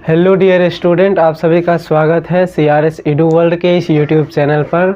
Hello dear student, आप सभी का स्वागत है CRS एडू वर्ल्ड के इस यूट्यूब चैनल पर।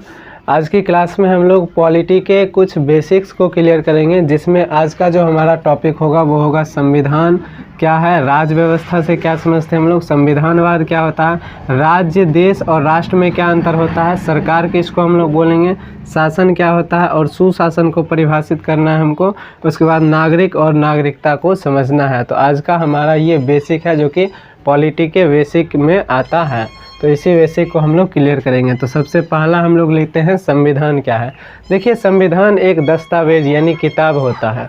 आज की क्लास में हम लोग पॉलिटी के कुछ बेसिक्स को क्लियर करेंगे, जिसमें आज का जो हमारा टॉपिक होगा वो होगा संविधान क्या है, राज्य व्यवस्था से क्या समझते हैं हम लोग, संविधानवाद क्या होता है, राज्य देश और राष्ट्र में क्या अंतर होता है, सरकार किसको हम लोग बोलेंगे, शासन क्या होता है और सुशासन को परिभाषित करना है हमको। उसके बाद नागरिक और नागरिकता को समझना है। तो आज का हमारा ये बेसिक है जो कि पॉलिटी के बेसिक में आता है, तो इसी बेसिक को हम लोग क्लियर करेंगे। तो सबसे पहला हम लोग लिखते हैं संविधान क्या है। देखिए, संविधान एक दस्तावेज यानी किताब होता है।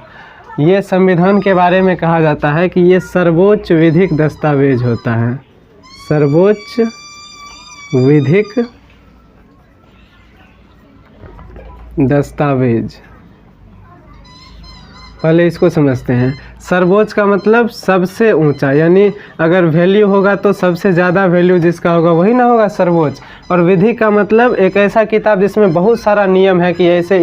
ये संविधान के बारे में कहा जाता है कि ये सर्वोच्च विधिक दस्तावेज होता है, सर्वोच्च विधिक दस्तावेज। पहले इसको समझते हैं। सर्वोच्च का मतलब सबसे ऊंचा, यानी अगर वैल्यू होगा तो सबसे ज़्यादा वैल्यू जिसका होगा वही ना होगा सर्वोच्च। और विधि का मतलब एक ऐसा किताब जिसमें बहुत सारा नियम है कि ऐसे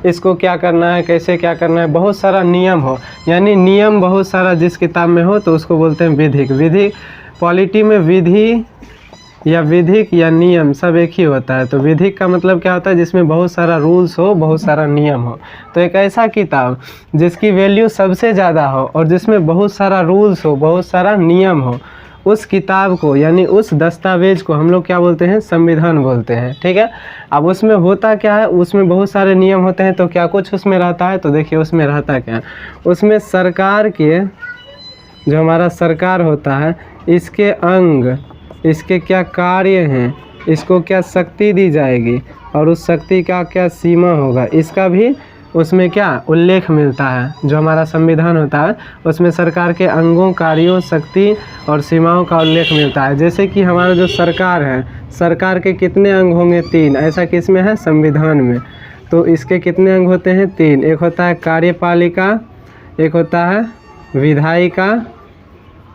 इसको क्या करना है, कैसे क्या करना है, बहुत सारा नियम हो, यानी नियम बहुत सारा जिस किताब में हो तो उसको बोलते हैं विधिक। विधि पॉलिटी में विधि या विधिक या नियम सब एक ही होता है। तो विधिक का मतलब क्या होता है, जिसमें बहुत सारा रूल्स हो, बहुत सारा नियम हो। तो एक ऐसा किताब जिसकी वैल्यू सबसे ज़्यादा हो और जिसमें बहुत सारा रूल्स हो, बहुत सारा नियम हो, उस किताब को यानी उस दस्तावेज को हम लोग क्या बोलते हैं, संविधान बोलते हैं। ठीक है। अब उसमें होता क्या है, उसमें बहुत सारे नियम होते हैं। तो क्या कुछ उसमें रहता है, तो देखिए उसमें रहता क्या है। उसमें सरकार के, जो हमारा सरकार होता है, इसके अंग, इसके क्या कार्य हैं, इसको क्या शक्ति दी जाएगी और उस शक्ति का क्या सीमा होगा, इसका भी उसमें क्या उल्लेख मिलता है। जो हमारा संविधान होता है उसमें सरकार के अंगों, कार्यों, शक्ति और सीमाओं का उल्लेख मिलता है। जैसे कि हमारा जो सरकार है, सरकार के कितने अंग होंगे, 3। ऐसा किसमें है, संविधान में। तो इसके कितने अंग होते हैं, 3। एक होता है कार्यपालिका, एक होता है विधायिका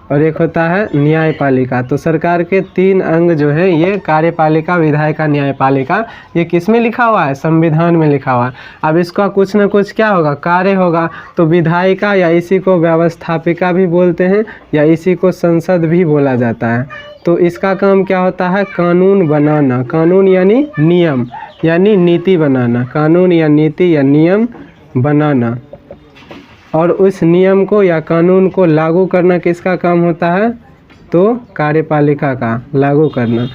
और एक होता है न्यायपालिका। तो सरकार के 3 अंग जो है, ये कार्यपालिका, विधायिका, न्यायपालिका, ये किस में लिखा हुआ है, संविधान में लिखा हुआ है। अब इसका कुछ ना कुछ क्या होगा, कार्य होगा। तो विधायिका या इसी को व्यवस्थापिका भी बोलते हैं या इसी को संसद भी बोला जाता है। तो इसका काम क्या होता है, कानून बनाना। कानून यानी नियम, यानी नीति बनाना। कानून या नीति या नियम बनाना और उस नियम को या कानून को लागू करना किसका काम होता है, तो कार्यपालिका का लागू करना।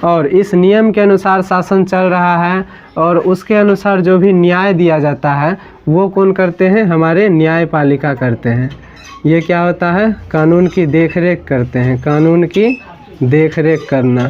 और इस नियम के अनुसार शासन चल रहा है और उसके अनुसार जो भी न्याय दिया जाता है वो कौन करते हैं, हमारे न्यायपालिका करते हैं। ये क्या होता है, कानून की देखरेख करते हैं। कानून की देखरेख करना,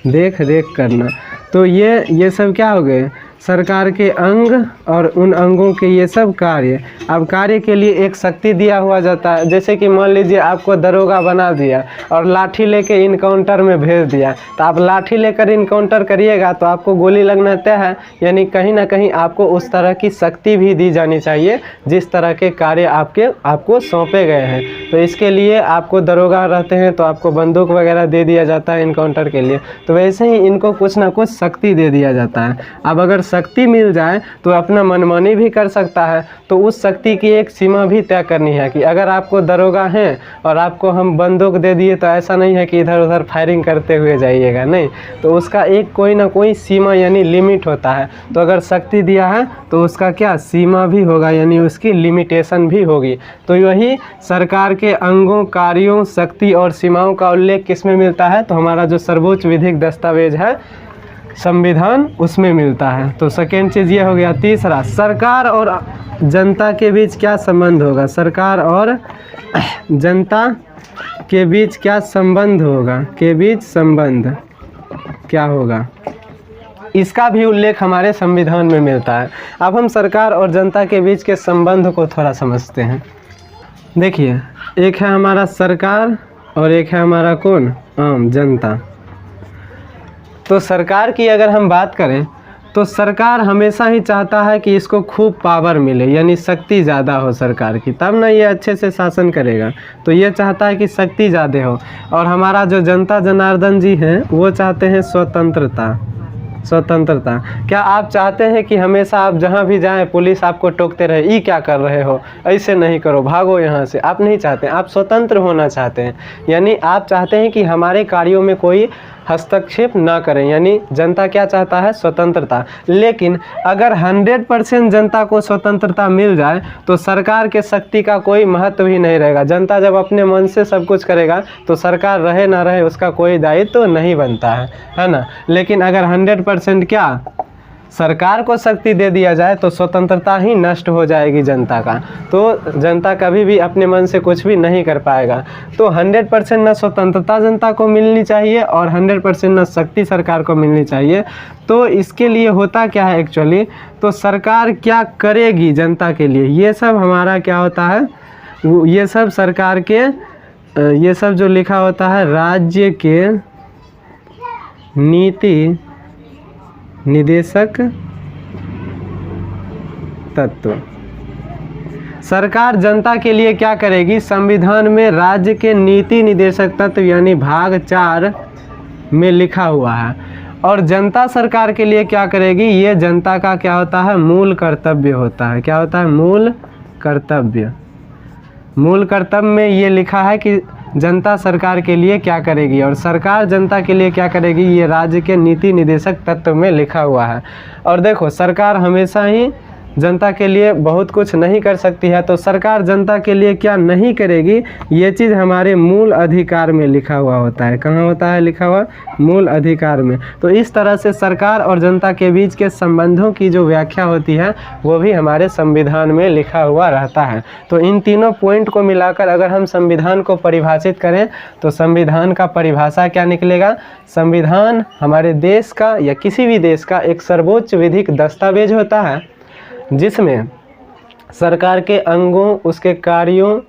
देखरेख करना। तो ये सब क्या हो गए, सरकार के अंग और उन अंगों के ये सब कार्य। अब कार्य के लिए एक शक्ति दिया हुआ जाता है। जैसे कि मान लीजिए आपको दरोगा बना दिया और लाठी लेके इनकाउंटर में भेज दिया, तो आप लाठी लेकर इनकाउंटर करिएगा तो आपको गोली लगना तय है। यानी कहीं ना कहीं आपको उस तरह की शक्ति भी दी जानी चाहिए जिस तरह के कार्य आपको सौंपे गए हैं। तो इसके लिए आपको दरोगा रहते हैं तो आपको बंदूक वगैरह दे दिया जाता है इनकाउंटर के लिए। तो वैसे ही इनको कुछ ना कुछ शक्ति दे दिया जाता है। अब अगर शक्ति मिल जाए तो अपना मनमानी भी कर सकता है। तो उस शक्ति की एक सीमा भी तय करनी है कि अगर आपको दरोगा हैं और आपको हम बंदूक दे दिए तो ऐसा नहीं है कि इधर उधर फायरिंग करते हुए जाइएगा, नहीं। तो उसका एक कोई ना कोई सीमा यानी लिमिट होता है। तो अगर शक्ति दिया है तो उसका क्या सीमा भी होगा, यानी उसकी लिमिटेशन भी होगी। तो यही सरकार के अंगों, कार्यों, शक्ति और सीमाओं का उल्लेख किस में मिलता है, तो हमारा जो सर्वोच्च विधिक दस्तावेज है संविधान, उसमें मिलता है। तो सेकेंड चीज़ ये हो गया। तीसरा, सरकार और जनता के बीच क्या संबंध होगा, सरकार और जनता के बीच क्या संबंध होगा, के बीच संबंध क्या होगा, इसका भी उल्लेख हमारे संविधान में मिलता है। अब हम सरकार और जनता के बीच के संबंध को थोड़ा समझते हैं। देखिए, एक है हमारा सरकार और एक है हमारा कौन, आम जनता। तो सरकार की अगर हम बात करें तो सरकार हमेशा ही चाहता है कि इसको खूब पावर मिले, यानी शक्ति ज़्यादा हो सरकार की, तब ना ये अच्छे से शासन करेगा। तो ये चाहता है कि शक्ति ज़्यादा हो। और हमारा जो जनता जनार्दन जी हैं वो चाहते हैं स्वतंत्रता, स्वतंत्रता। क्या आप चाहते हैं कि हमेशा आप जहाँ भी जाएं पुलिस आपको टोकते रहे, ये क्या कर रहे हो, ऐसे नहीं करो, भागो यहाँ से? आप नहीं चाहते, आप स्वतंत्र होना चाहते हैं। यानी आप चाहते हैं कि हमारे कार्यों में कोई हस्तक्षेप ना करें, यानी जनता क्या चाहता है? स्वतंत्रता। लेकिन अगर 100% जनता को स्वतंत्रता मिल जाए तो सरकार के शक्ति का कोई महत्व ही नहीं रहेगा। जनता जब अपने मन से सब कुछ करेगा तो सरकार रहे ना रहे उसका कोई दायित्व तो नहीं बनता है ना। लेकिन अगर 100% क्या सरकार को शक्ति दे दिया जाए तो स्वतंत्रता ही नष्ट हो जाएगी जनता का, तो जनता कभी भी अपने मन से कुछ भी नहीं कर पाएगा। तो 100% न स्वतंत्रता जनता को मिलनी चाहिए और 100% न शक्ति सरकार को मिलनी चाहिए। तो इसके लिए होता क्या है एक्चुअली, तो सरकार क्या करेगी जनता के लिए, ये सब हमारा क्या होता है, ये सब सरकार के ये सब जो लिखा होता है राज्य के नीति निदेशक तत्व। सरकार जनता के लिए क्या करेगी, संविधान में राज्य के नीति निदेशक तत्व यानी भाग 4 में लिखा हुआ है। और जनता सरकार के लिए क्या करेगी, ये जनता का क्या होता है, मूल कर्तव्य होता है। क्या होता है? मूल कर्तव्य। मूल कर्तव्य में ये लिखा है कि जनता सरकार के लिए क्या करेगी, और सरकार जनता के लिए क्या करेगी, ये राज्य के नीति निदेशक तत्व में लिखा हुआ है। और देखो सरकार हमेशा ही जनता के लिए बहुत कुछ नहीं कर सकती है, तो सरकार जनता के लिए क्या नहीं करेगी, ये चीज़ हमारे मूल अधिकार में लिखा हुआ होता है। कहाँ होता है लिखा हुआ? मूल अधिकार में। तो इस तरह से सरकार और जनता के बीच के संबंधों की जो व्याख्या होती है वो भी हमारे संविधान में लिखा हुआ रहता है। तो इन तीनों पॉइंट को मिलाकर अगर हम संविधान को परिभाषित करें तो संविधान का परिभाषा क्या निकलेगा, संविधान हमारे देश का या किसी भी देश का एक सर्वोच्च विधिक दस्तावेज होता है जिसमें सरकार के अंगों, उसके कार्यों,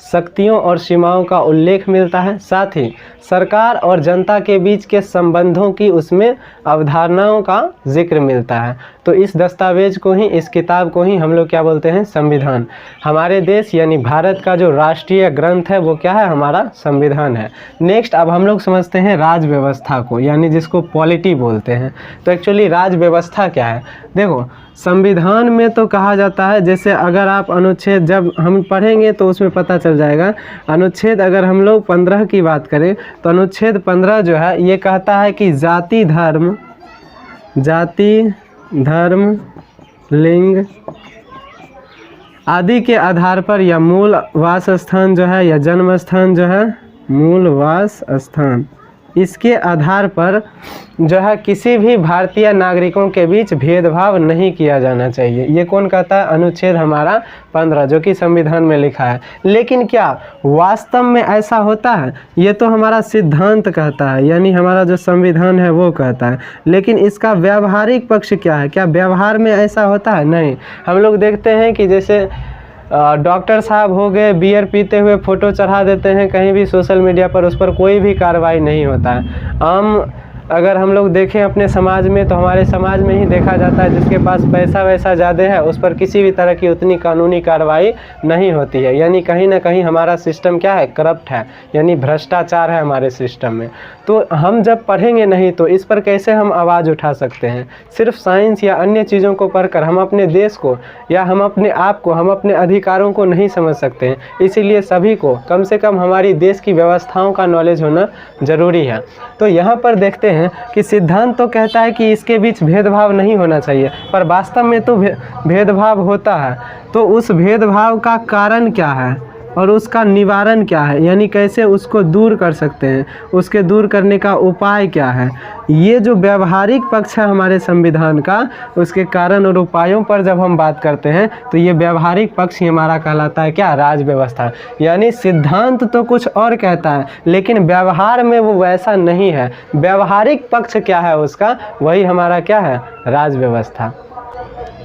शक्तियों और सीमाओं का उल्लेख मिलता है। साथ ही सरकार और जनता के बीच के संबंधों की उसमें अवधारणाओं का जिक्र मिलता है। तो इस दस्तावेज को ही, इस किताब को ही हम लोग क्या बोलते हैं, संविधान। हमारे देश यानी भारत का जो राष्ट्रीय ग्रंथ है वो क्या है, हमारा संविधान है। नेक्स्ट अब हम लोग समझते हैं राज व्यवस्था को, यानी जिसको पॉलिटी बोलते हैं। तो एक्चुअली राज व्यवस्था क्या है, देखो संविधान में तो कहा जाता है, जैसे अगर आप अनुच्छेद जब हम पढ़ेंगे तो उसमें पता चल जाएगा। अनुच्छेद अगर हम लोग 15 की बात करें तो अनुच्छेद 15 जो है ये कहता है कि जाति धर्म लिंग आदि के आधार पर या मूल वास स्थान जो है या जन्म स्थान जो है, मूल वास स्थान, इसके आधार पर जो है किसी भी भारतीय नागरिकों के बीच भेदभाव नहीं किया जाना चाहिए। ये कौन कहता है, अनुच्छेद हमारा 15 जो कि संविधान में लिखा है। लेकिन क्या वास्तव में ऐसा होता है, ये तो हमारा सिद्धांत कहता है, यानी हमारा जो संविधान है वो कहता है। लेकिन इसका व्यावहारिक पक्ष क्या है, क्या व्यवहार में ऐसा होता है? नहीं। हम लोग देखते हैं कि जैसे डॉक्टर साहब हो गए, बियर पीते हुए फ़ोटो चढ़ा देते हैं कहीं भी सोशल मीडिया पर, उस पर कोई भी कार्रवाई नहीं होता है। अगर हम लोग देखें अपने समाज में तो हमारे समाज में ही देखा जाता है जिसके पास पैसा वैसा ज़्यादा है उस पर किसी भी तरह की उतनी कानूनी कार्रवाई नहीं होती है। यानी कहीं ना कहीं हमारा सिस्टम क्या है, करप्ट है, यानी भ्रष्टाचार है हमारे सिस्टम में। तो हम जब पढ़ेंगे नहीं तो इस पर कैसे हम आवाज़ उठा सकते हैं। सिर्फ साइंस या अन्य चीज़ों को पढ़कर हम अपने देश को या हम अपने आप को, हम अपने अधिकारों को नहीं समझ सकते हैं। इसीलिए सभी को कम से कम हमारी देश की व्यवस्थाओं का नॉलेज होना ज़रूरी है। तो यहाँ पर देखते हैं कि सिद्धांत तो कहता है कि इसके बीच भेदभाव नहीं होना चाहिए, पर वास्तव में तो भेदभाव होता है। तो उस भेदभाव का कारण क्या है और उसका निवारण क्या है, यानी कैसे उसको दूर कर सकते हैं, उसके दूर करने का उपाय क्या है। ये जो व्यवहारिक पक्ष है हमारे संविधान का, उसके कारण और उपायों पर जब हम बात करते हैं तो ये व्यवहारिक पक्ष ही हमारा कहलाता है क्या, राज व्यवस्था। यानी सिद्धांत तो कुछ और कहता है लेकिन व्यवहार में वो वैसा नहीं है। व्यवहारिक पक्ष क्या है उसका, वही हमारा क्या है, राज व्यवस्था।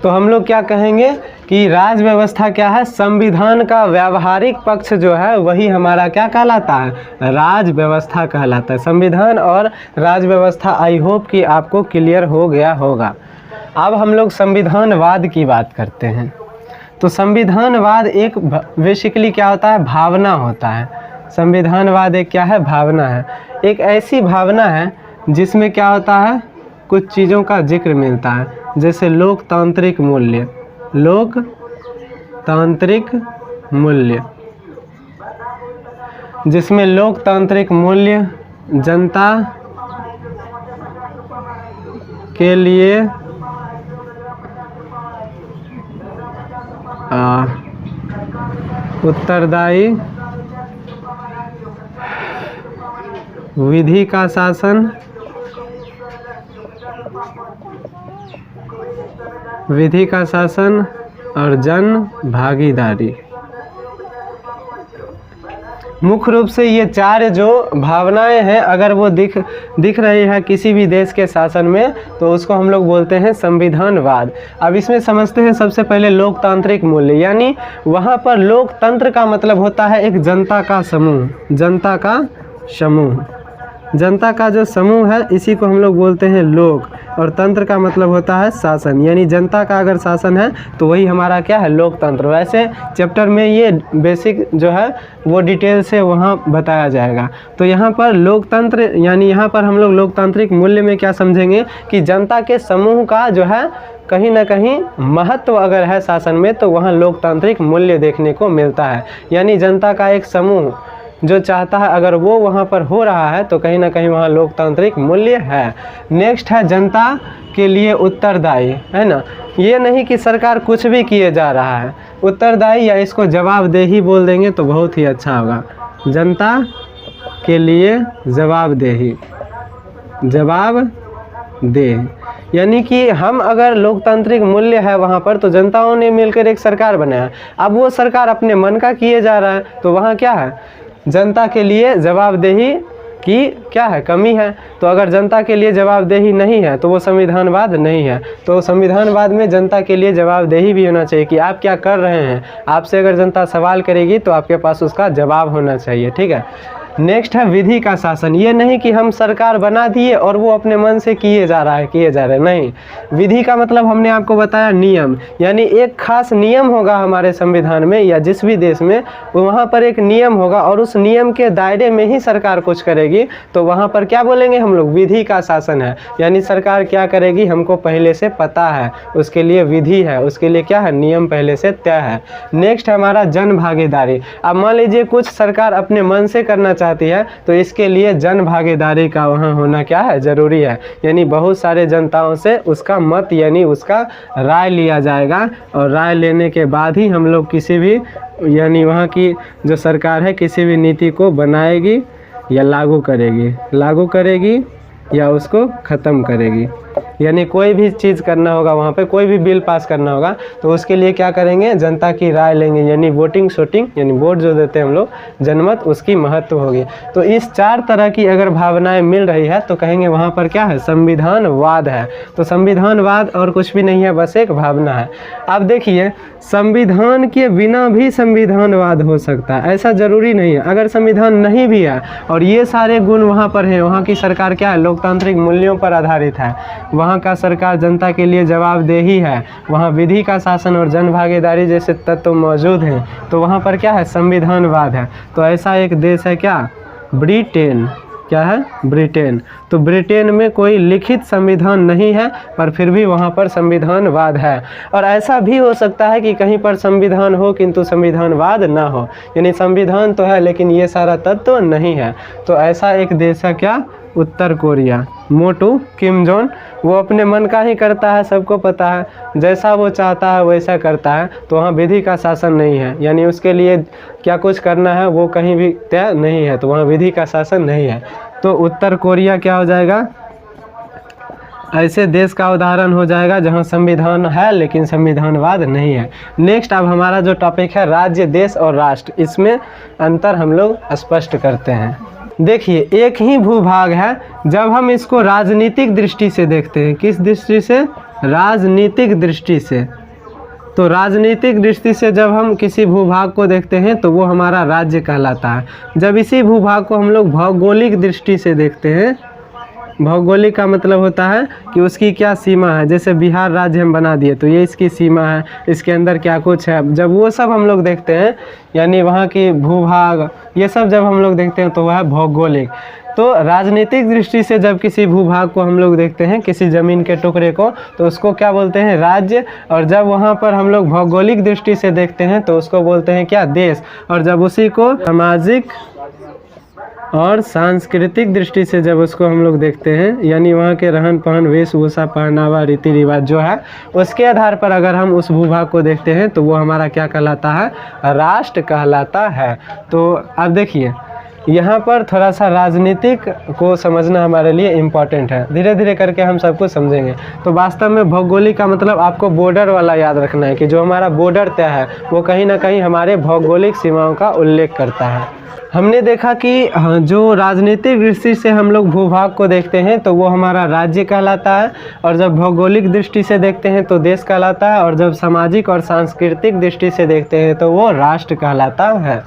तो हम लोग क्या कहेंगे कि राज व्यवस्था क्या है, संविधान का व्यवहारिक पक्ष जो है वही हमारा क्या कहलाता है, राज व्यवस्था कहलाता है। संविधान और राज व्यवस्था, आई होप कि आपको क्लियर हो गया होगा। अब हम लोग संविधानवाद की बात करते हैं। तो संविधानवाद एक बेसिकली क्या होता है, भावना होता है। संविधानवाद एक क्या है, भावना है। एक ऐसी भावना है जिसमें क्या होता है, कुछ चीज़ों का जिक्र मिलता है, जैसे लोकतांत्रिक मूल्य, लोकतांत्रिक मूल्य, जिसमें लोकतांत्रिक मूल्य जनता के लिए उत्तरदायी विधि का शासन, विधि का शासन और जन भागीदारी। मुख्य रूप से ये चार जो भावनाएं हैं, अगर वो दिख रही है किसी भी देश के शासन में, तो उसको हम लोग बोलते हैं संविधानवाद। अब इसमें समझते हैं सबसे पहले लोकतांत्रिक मूल्य, यानी वहाँ पर लोकतंत्र का मतलब होता है एक जनता का समूह, जनता का समूह, जनता का जो समूह है इसी को हम लोग बोलते हैं लोक, और तंत्र का मतलब होता है शासन, यानी जनता का अगर शासन है तो वही हमारा क्या है, लोकतंत्र। वैसे चैप्टर में ये बेसिक जो है वो डिटेल से वहाँ बताया जाएगा। तो यहाँ पर लोकतंत्र, यानी यहाँ पर हम लोग लोकतांत्रिक मूल्य में क्या समझेंगे कि जनता के समूह का जो है कहीं ना कहीं महत्व अगर है शासन में, तो वहाँ लोकतांत्रिक मूल्य देखने को मिलता है। यानी जनता का एक समूह जो चाहता है अगर वो वहाँ पर हो रहा है तो कहीं ना कहीं वहाँ लोकतांत्रिक मूल्य है। नेक्स्ट है जनता के लिए उत्तरदायी, है ना। ये नहीं कि सरकार कुछ भी किए जा रहा है, उत्तरदायी या इसको जवाबदेही बोल देंगे तो बहुत ही अच्छा होगा। जनता के लिए जवाबदेही, जवाबदेह, यानी कि हम अगर लोकतांत्रिक मूल्य है वहाँ पर, तो जनताओं ने मिलकर एक सरकार बनाया, अब वो सरकार अपने मन का किए जा रहा है, तो वहाँ क्या है, जनता के लिए जवाबदेही की क्या है, कमी है। तो अगर जनता के लिए जवाबदेही नहीं है तो वो संविधानवाद नहीं है। तो संविधानवाद में जनता के लिए जवाबदेही भी होना चाहिए कि आप क्या कर रहे हैं। आपसे अगर जनता सवाल करेगी तो आपके पास उसका जवाब होना चाहिए, ठीक है। नेक्स्ट है विधि का शासन। ये नहीं कि हम सरकार बना दिए और वो अपने मन से किए जा रहे हैं, नहीं। विधि का मतलब हमने आपको बताया नियम, यानी एक खास नियम होगा हमारे संविधान में या जिस भी देश में, वहाँ पर एक नियम होगा और उस नियम के दायरे में ही सरकार कुछ करेगी, तो वहाँ पर क्या बोलेंगे हम लोग, विधि का शासन है। यानी सरकार क्या करेगी हमको पहले से पता है, उसके लिए विधि है, उसके लिए क्या है, नियम पहले से तय है। नेक्स्ट है हमारा जन भागीदारी। अब मान लीजिए कुछ सरकार अपने मन से करना चाहती है तो इसके लिए जन भागीदारी का वहाँ होना क्या है, जरूरी है। यानी बहुत सारे जनताओं से उसका मत यानी उसका राय लिया जाएगा और राय लेने के बाद ही हम लोग किसी भी यानी वहाँ की जो सरकार है किसी भी नीति को बनाएगी या लागू करेगी या उसको ख़त्म करेगी। यानी कोई भी चीज़ करना होगा वहाँ पे, कोई भी बिल पास करना होगा तो उसके लिए क्या करेंगे, जनता की राय लेंगे, यानी वोटिंग यानी वोट जो देते हैं हम लोग, जनमत, उसकी महत्व होगी। तो इस चार तरह की अगर भावनाएं मिल रही है तो कहेंगे वहाँ पर क्या है, संविधानवाद है। तो संविधानवाद और कुछ भी नहीं है, बस एक भावना है। अब देखिए संविधान के बिना भी संविधानवाद हो सकता है, ऐसा ज़रूरी नहीं है। अगर संविधान नहीं भी है और ये सारे गुण वहाँ पर हैं, वहाँ की सरकार क्या है, लोकतांत्रिक मूल्यों पर आधारित है, वहाँ का सरकार जनता के लिए जवाबदेही है, वहाँ विधि का शासन और जन भागीदारी जैसे तत्व मौजूद हैं, तो वहाँ पर क्या है, संविधानवाद है। तो ऐसा एक देश है क्या, ब्रिटेन। क्या है, ब्रिटेन। तो ब्रिटेन में कोई लिखित संविधान नहीं है पर फिर भी वहाँ पर संविधानवाद है। और ऐसा भी हो सकता है कि कहीं पर संविधान हो किंतु संविधानवाद ना हो, यानी संविधान तो है लेकिन ये सारा तत्व नहीं है। तो ऐसा एक देश है क्या, उत्तर कोरिया। मोटू किम जोंग, वो अपने मन का ही करता है, सबको पता है, जैसा वो चाहता है वैसा करता है। तो वहाँ विधि का शासन नहीं है, यानी उसके लिए क्या कुछ करना है वो कहीं भी तय नहीं है, तो वहाँ विधि का शासन नहीं है। तो उत्तर कोरिया क्या हो जाएगा, ऐसे देश का उदाहरण हो जाएगा जहाँ संविधान है लेकिन संविधानवाद नहीं है। नेक्स्ट अब हमारा जो टॉपिक है राज्य, देश और राष्ट्र, इसमें अंतर हम लोग स्पष्ट करते हैं। देखिए एक ही भूभाग है, जब हम इसको राजनीतिक दृष्टि से देखते हैं, किस दृष्टि से, राजनीतिक दृष्टि से, तो राजनीतिक दृष्टि से जब हम किसी भूभाग को देखते हैं तो वो हमारा राज्य कहलाता है। जब इसी भूभाग को हम लोग भौगोलिक दृष्टि से देखते हैं, भौगोलिक का मतलब होता है कि उसकी क्या सीमा है। जैसे बिहार राज्य हम बना दिए तो ये इसकी सीमा है, इसके अंदर क्या कुछ है। जब वो सब हम लोग देखते हैं यानी वहाँ की भूभाग ये सब जब हम लोग देखते हैं तो वह है भौगोलिक। तो राजनीतिक दृष्टि से जब किसी भूभाग को हम लोग देखते हैं, किसी ज़मीन के टुकड़े को, तो उसको क्या बोलते हैं, राज्य। और जब वहाँ पर हम लोग भौगोलिक दृष्टि से देखते हैं तो उसको बोलते हैं क्या, देश। और जब उसी को सामाजिक और सांस्कृतिक दृष्टि से जब उसको हम लोग देखते हैं यानी वहाँ के रहन सहन, वेशभूषा, पहनावा, रीति रिवाज जो है उसके आधार पर अगर हम उस भूभाग को देखते हैं तो वो हमारा क्या कहलाता है, राष्ट्र कहलाता है। तो अब देखिए यहाँ पर थोड़ा सा राजनीतिक को समझना हमारे लिए इम्पॉर्टेंट है, धीरे धीरे करके हम सब कुछ समझेंगे। तो वास्तव में भौगोलिक का मतलब आपको बॉर्डर वाला याद रखना है कि जो हमारा बॉर्डर तय है वो कहीं ना कहीं हमारे भौगोलिक सीमाओं का उल्लेख करता है। हमने देखा कि जो राजनीतिक दृष्टि से हम लोग भूभाग को देखते हैं तो वो हमारा राज्य कहलाता है, और जब भौगोलिक दृष्टि से देखते हैं तो देश कहलाता है, और जब सामाजिक और सांस्कृतिक दृष्टि से देखते हैं तो वो राष्ट्र कहलाता है।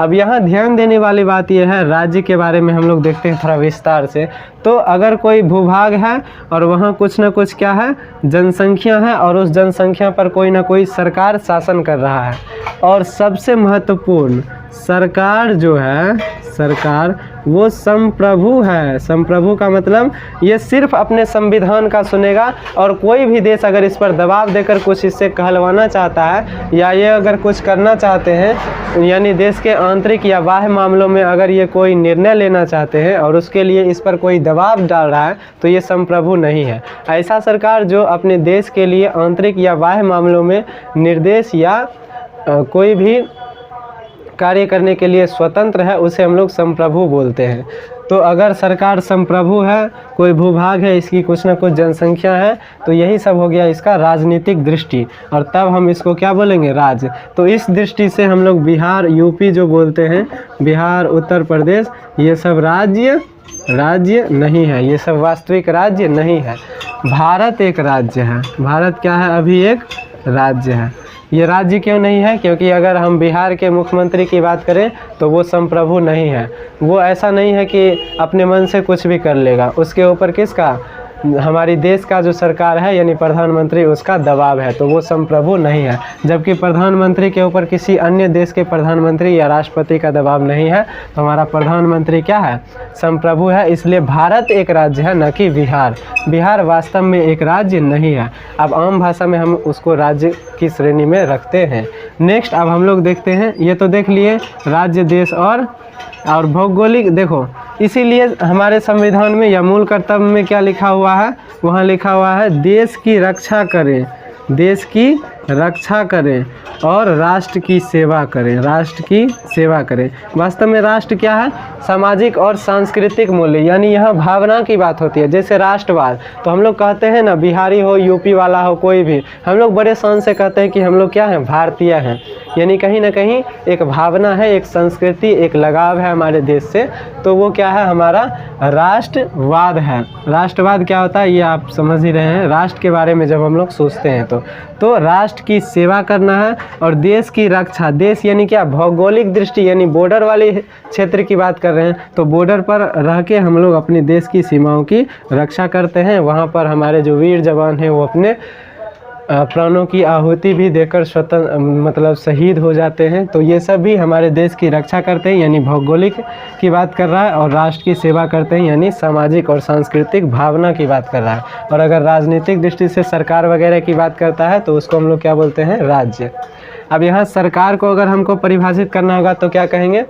अब यहाँ ध्यान देने वाली बात यह है, राज्य के बारे में हम लोग देखते हैं थोड़ा विस्तार से। तो अगर कोई भूभाग है और वहाँ कुछ ना कुछ क्या है, जनसंख्या है, और उस जनसंख्या पर कोई ना कोई सरकार शासन कर रहा है, और सबसे महत्वपूर्ण सरकार जो है, सरकार वो संप्रभु है। संप्रभु का मतलब ये सिर्फ अपने संविधान का सुनेगा, और कोई भी देश अगर इस पर दबाव देकर कुछ इससे कहलवाना चाहता है या ये अगर कुछ करना चाहते हैं यानी देश के आंतरिक या बाह्य मामलों में अगर ये कोई निर्णय लेना चाहते हैं और उसके लिए इस पर कोई दबाव डाल रहा है तो ये संप्रभु नहीं है। ऐसा सरकार जो अपने देश के लिए आंतरिक या बाह्य मामलों में निर्देश या कोई भी कार्य करने के लिए स्वतंत्र है उसे हम लोग संप्रभु बोलते हैं। तो अगर सरकार संप्रभु है, कोई भूभाग है, इसकी कुछ ना कुछ जनसंख्या है, तो यही सब हो गया इसका राजनीतिक दृष्टि, और तब हम इसको क्या बोलेंगे, राज्य। तो इस दृष्टि से हम लोग बिहार, यूपी जो बोलते हैं, बिहार, उत्तर प्रदेश, ये सब राज्य नहीं है, ये सब वास्तविक राज्य नहीं है। भारत एक राज्य है, भारत क्या है, अभी एक राज्य है। ये राज्य क्यों नहीं है, क्योंकि अगर हम बिहार के मुख्यमंत्री की बात करें तो वो संप्रभु नहीं है। वो ऐसा नहीं है कि अपने मन से कुछ भी कर लेगा, उसके ऊपर किसका, हमारी देश का जो सरकार है यानी प्रधानमंत्री, उसका दबाव है, तो वो संप्रभु नहीं है। जबकि प्रधानमंत्री के ऊपर किसी अन्य देश के प्रधानमंत्री या राष्ट्रपति का दबाव नहीं है, तो हमारा प्रधानमंत्री क्या है, संप्रभु है। इसलिए भारत एक राज्य है, न कि बिहार। बिहार वास्तव में एक राज्य नहीं है। अब आम भाषा में हम उसको राज्य की श्रेणी में रखते हैं। नेक्स्ट अब हम लोग देखते हैं, ये तो देख लिए राज्य, देश और भौगोलिक। देखो इसीलिए हमारे संविधान में या मूल कर्तव्य में क्या लिखा हुआ है, वहाँ लिखा हुआ है देश की रक्षा करें, देश की रक्षा करें और राष्ट्र की सेवा करें, राष्ट्र की सेवा करें। वास्तव में राष्ट्र क्या है, सामाजिक और सांस्कृतिक मूल्य, यानी यहाँ भावना की बात होती है। जैसे राष्ट्रवाद, तो हम लोग कहते हैं ना, बिहारी हो, यूपी वाला हो, कोई भी, हम लोग बड़े शान से कहते हैं कि हम लोग क्या हैं, भारतीय हैं। यानी कहीं ना कहीं एक भावना है, एक संस्कृति, एक लगाव है हमारे देश से, तो वो क्या है, हमारा राष्ट्रवाद है। राष्ट्रवाद क्या होता है ये आप समझ ही रहे हैं। राष्ट्र के बारे में जब हम लोग सोचते हैं तो राष्ट्र की सेवा करना है और देश की रक्षा। देश यानी क्या, भौगोलिक दृष्टि, यानी बॉर्डर वाले क्षेत्र की बात कर रहे हैं, तो बॉर्डर पर रह के हम लोग अपने देश की सीमाओं की रक्षा करते हैं। वहाँ पर हमारे जो वीर जवान हैं वो अपने प्राणों की आहुति भी देकर स्वतंत्र मतलब शहीद हो जाते हैं। तो ये सब भी हमारे देश की रक्षा करते हैं, यानी भौगोलिक की बात कर रहा है, और राष्ट्र की सेवा करते हैं यानी सामाजिक और सांस्कृतिक भावना की बात कर रहा है। और अगर राजनीतिक दृष्टि से सरकार वगैरह की बात करता है तो उसको हम लोग क्या बोलते हैं, राज्य। अब यहाँ सरकार को अगर हमको परिभाषित करना होगा तो क्या कहेंगे,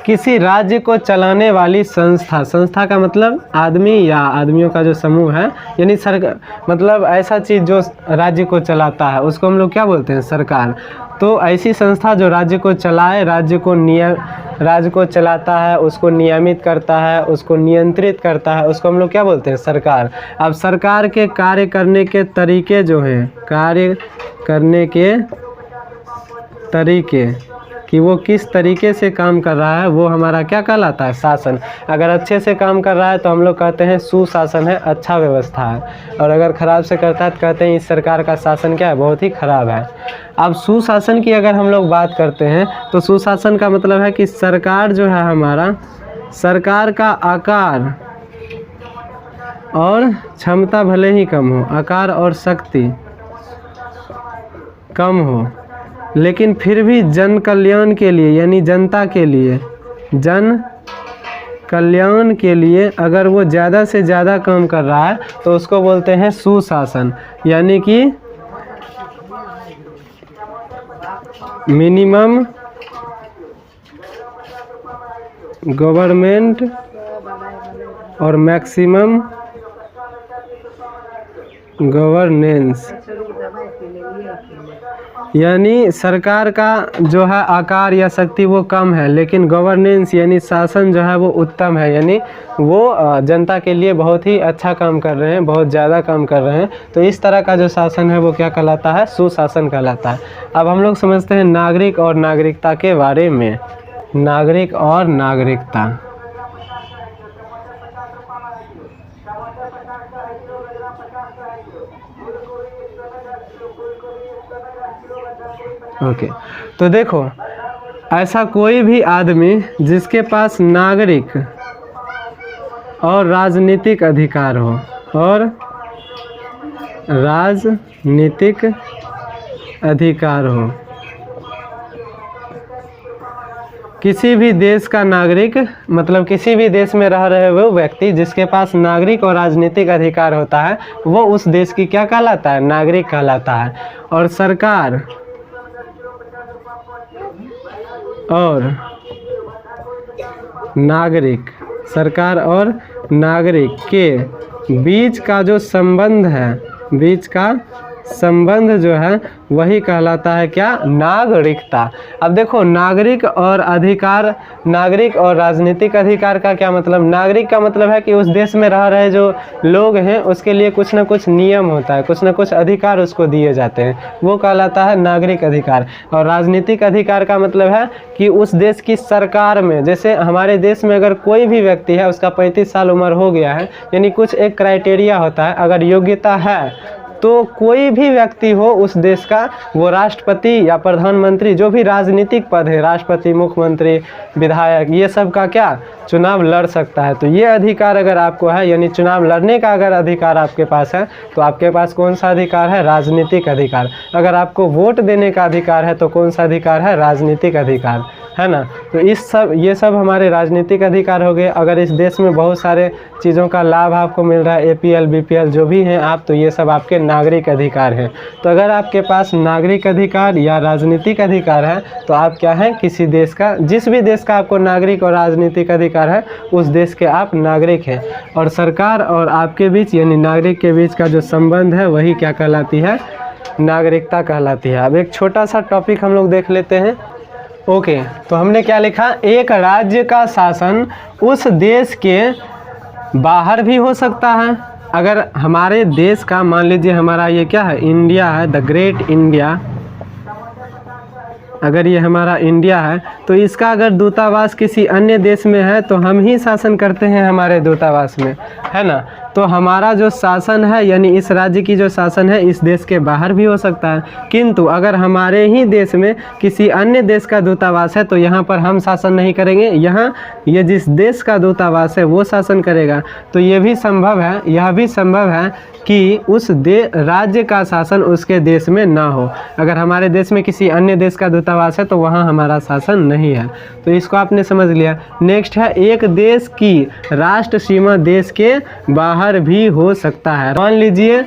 किसी राज्य को चलाने वाली संस्था। संस्था का मतलब आदमी या आदमियों का जो समूह है, यानी सरकार मतलब ऐसा चीज़ जो राज्य को चलाता है उसको हम लोग क्या बोलते हैं, सरकार। तो ऐसी संस्था जो राज्य को चलाए, राज्य को चलाता है, उसको नियमित करता है, उसको नियंत्रित करता है, उसको हम लोग क्या बोलते हैं, सरकार। अब सरकार के कार्य करने के तरीके जो हैं, कार्य करने के तरीके कि वो किस तरीके से काम कर रहा है, वो हमारा क्या कहलाता है, शासन। अगर अच्छे से काम कर रहा है तो हम लोग कहते हैं सुशासन है, अच्छा व्यवस्था है। और अगर ख़राब से करता है तो कहते हैं इस सरकार का शासन क्या है, बहुत ही ख़राब है। अब सुशासन की अगर हम लोग बात करते हैं तो सुशासन का मतलब है कि सरकार जो है हमारा, सरकार का आकार और क्षमता भले ही कम हो, आकार और शक्ति कम हो, लेकिन फिर भी जन कल्याण के लिए यानी जनता के लिए, जन कल्याण के लिए अगर वो ज़्यादा से ज़्यादा काम कर रहा है तो उसको बोलते हैं सुशासन, यानी कि मिनिमम गवर्नमेंट और मैक्सिमम गवर्नेंस, यानी सरकार का जो है आकार या शक्ति वो कम है, लेकिन गवर्नेंस यानी शासन जो है वो उत्तम है, यानी वो जनता के लिए बहुत ही अच्छा काम कर रहे हैं, बहुत ज़्यादा काम कर रहे हैं। तो इस तरह का जो शासन है वो क्या कहलाता है? सुशासन कहलाता है। अब हम लोग समझते हैं नागरिक और नागरिकता के बारे में। नागरिक और नागरिकता, ओके तो देखो, ऐसा कोई भी आदमी जिसके पास नागरिक और राजनीतिक अधिकार हो, और राजनीतिक अधिकार हो, किसी भी देश का नागरिक, मतलब किसी भी देश में रह रहे वो व्यक्ति जिसके पास नागरिक और राजनीतिक अधिकार होता है वो उस देश की क्या कहलाता है? नागरिक कहलाता है। और सरकार और नागरिक, सरकार और नागरिक के बीच का जो संबंध है, बीच का संबंध जो है वही कहलाता है क्या? नागरिकता। अब देखो, नागरिक और अधिकार, नागरिक और राजनीतिक अधिकार का क्या मतलब? नागरिक का मतलब है कि उस देश में रह रहे जो लोग हैं उसके लिए कुछ ना कुछ नियम होता है, कुछ ना कुछ अधिकार उसको दिए जाते हैं, वो कहलाता है नागरिक अधिकार। और राजनीतिक अधिकार का मतलब है कि उस देश की सरकार में, जैसे हमारे देश में अगर कोई भी व्यक्ति है उसका 35 साल उम्र हो गया है, यानी कुछ एक क्राइटेरिया होता है, अगर योग्यता है तो कोई भी व्यक्ति हो उस देश का, वो राष्ट्रपति या प्रधानमंत्री, जो भी राजनीतिक पद है, राष्ट्रपति, मुख्यमंत्री, विधायक, ये सब का क्या चुनाव लड़ सकता है। तो ये अधिकार अगर आपको है, यानी चुनाव लड़ने का अगर अधिकार आपके पास है, तो आपके पास कौन सा अधिकार है? राजनीतिक अधिकार। अगर आपको वोट देने का अधिकार है तो कौन सा अधिकार है? राजनीतिक अधिकार, है ना। तो ये सब हमारे राजनीतिक अधिकार हो गए। अगर इस देश में बहुत सारे चीज़ों का लाभ आपको मिल रहा है, APL BPL जो भी हैं आप, तो ये सब आपके नागरिक अधिकार हैं। तो अगर आपके पास नागरिक अधिकार या राजनीतिक अधिकार है तो आप क्या हैं? किसी देश का, जिस भी देश का आपको नागरिक और राजनीतिक अधिकार है उस देश के आप नागरिक हैं। और सरकार और आपके बीच यानी नागरिक के बीच का जो संबंध है वही क्या कहलाती है? नागरिकता कहलाती है। अब एक छोटा सा टॉपिक हम लोग देख लेते हैं। ओके, तो हमने क्या लिखा? एक राज्य का शासन उस देश के बाहर भी हो सकता है। अगर हमारे देश का, मान लीजिए हमारा ये क्या है? इंडिया है, द ग्रेट इंडिया। अगर ये हमारा इंडिया है तो इसका अगर दूतावास किसी अन्य देश में है तो हम ही शासन करते हैं हमारे दूतावास में, है ना। तो हमारा जो शासन है यानी इस राज्य की जो शासन है इस देश के बाहर भी हो सकता है, किंतु अगर हमारे ही देश में किसी अन्य देश का दूतावास है तो यहाँ पर हम शासन नहीं करेंगे, यहाँ ये जिस देश का दूतावास है वो शासन करेगा। तो ये भी संभव है, यह भी संभव है कि उस राज्य का शासन उसके देश में ना हो। अगर हमारे देश में किसी अन्य देश का दूतावास है तो वहाँ हमारा शासन नहीं है। तो इसको आपने समझ लिया। नेक्स्ट है, एक देश की राष्ट्र सीमा देश के बाहर भी हो सकता है। मान लीजिए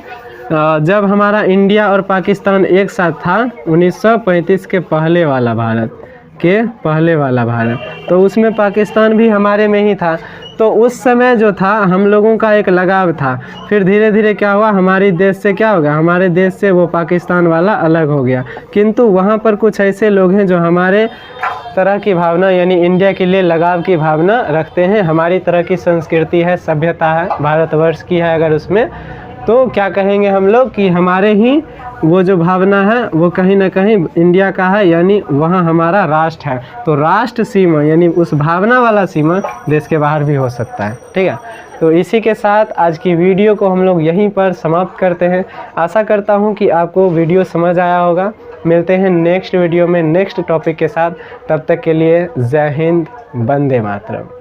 जब हमारा इंडिया और पाकिस्तान एक साथ था 1935 के पहले वाला भारत, तो उसमें पाकिस्तान भी हमारे में ही था। तो उस समय जो था हम लोगों का एक लगाव था, फिर धीरे धीरे क्या हुआ, हमारे देश से क्या हो गया, हमारे देश से वो पाकिस्तान वाला अलग हो गया। किंतु वहाँ पर कुछ ऐसे लोग हैं जो हमारे तरह की भावना यानी इंडिया के लिए लगाव की भावना रखते हैं, हमारी तरह की संस्कृति है, सभ्यता है, भारतवर्ष की है अगर उसमें, तो क्या कहेंगे हम लोग कि हमारे ही वो जो भावना है वो कहीं ना कहीं इंडिया का है, यानी वहाँ हमारा राष्ट्र है। तो राष्ट्र सीमा यानी उस भावना वाला सीमा देश के बाहर भी हो सकता है। ठीक है, तो इसी के साथ आज की वीडियो को हम लोग यहीं पर समाप्त करते हैं। आशा करता हूँ कि आपको वीडियो समझ आया होगा। मिलते हैं नेक्स्ट वीडियो में नेक्स्ट टॉपिक के साथ। तब तक के लिए जय हिंद, वंदे मातरम।